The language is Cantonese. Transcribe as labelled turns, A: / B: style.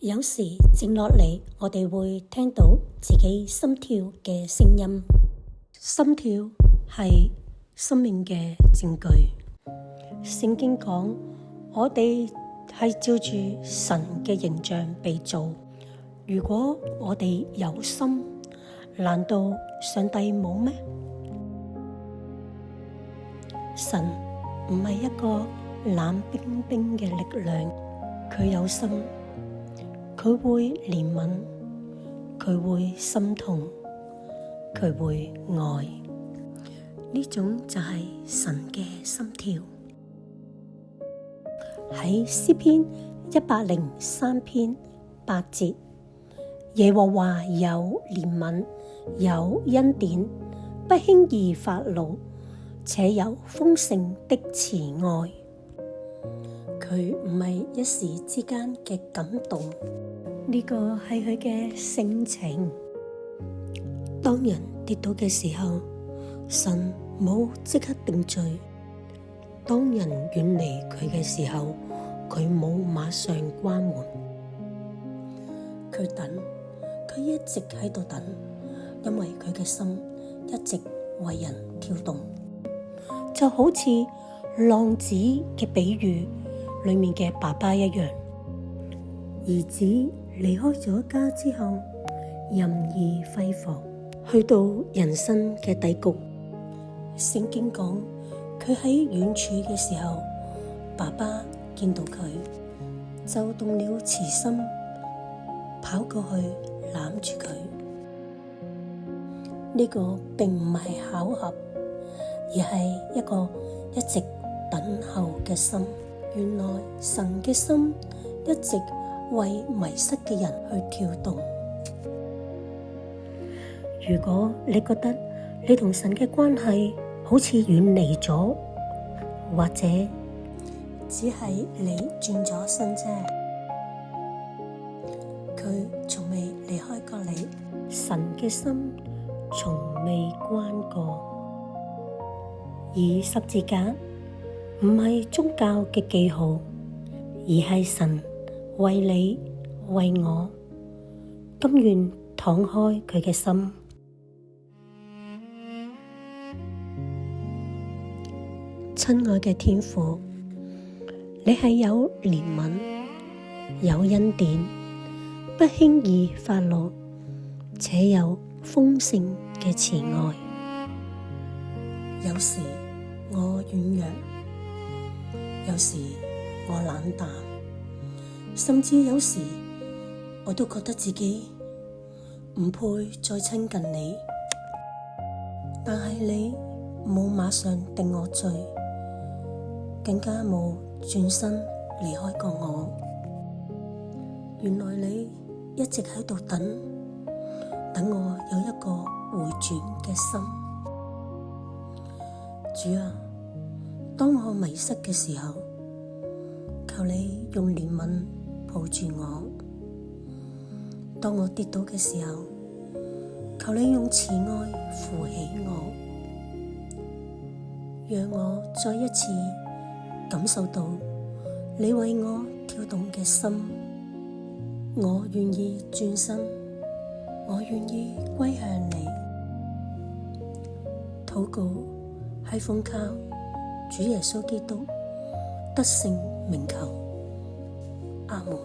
A: 有時靜落嚟，我哋會聽到自己心跳嘅聲音。心跳係生命嘅證據。聖經講，我哋係照住神嘅形象被造。如果我哋有心，難道上帝冇咩？神唔係一個冷冰冰嘅力量，佢有心。佢會憐憫，佢會心痛，佢會愛，呢種就係神嘅心跳。喺詩篇103篇8節，耶和華有憐憫，有恩典，不輕易發怒，且有豐盛的慈愛。佢唔係一時之間嘅感動，呢個係佢嘅性情。當人跌倒嘅時候，神冇即刻定罪；當人遠離佢嘅時候，佢冇馬上關門。佢等，佢一直喺度等，因為佢嘅心一直為人跳動，就好似浪子嘅比喻裏面嘅爸爸一樣。兒子離開咗家之後，任意揮霍，去到人生嘅低谷。聖經講，佢喺遠處嘅時候，爸爸見到佢，就動了慈心，跑過去攬住佢。呢個並唔係巧合，而係一個一直等候嘅心。原來神嘅心一直為迷失嘅人去跳動。如果你覺得你同神嘅關係好似遠離咗，或者只係你轉咗身啫，佢從未離開過你。神嘅心從未關過。而十字架唔係宗教嘅記號，而係神為你為我甘願敞開佢嘅心。親愛嘅天父，你係有憐憫、有恩典，不輕易發怒，且有豐盛嘅慈愛。有時我軟弱，有時我冷淡，甚至有時我都覺得自己唔配再親近你。但係你冇馬上定我罪，更加冇轉身離開過我。原來你一直喺度等我有一個回轉嘅心。主啊，當我迷失嘅時候，求你用憐憫抱住我；當我跌倒嘅時候，求你用慈愛扶起我，讓我再一次感受到你為我跳動嘅心。我願意轉身，我願意歸向你。禱告係奉靠主耶穌基督得勝名求，阿門。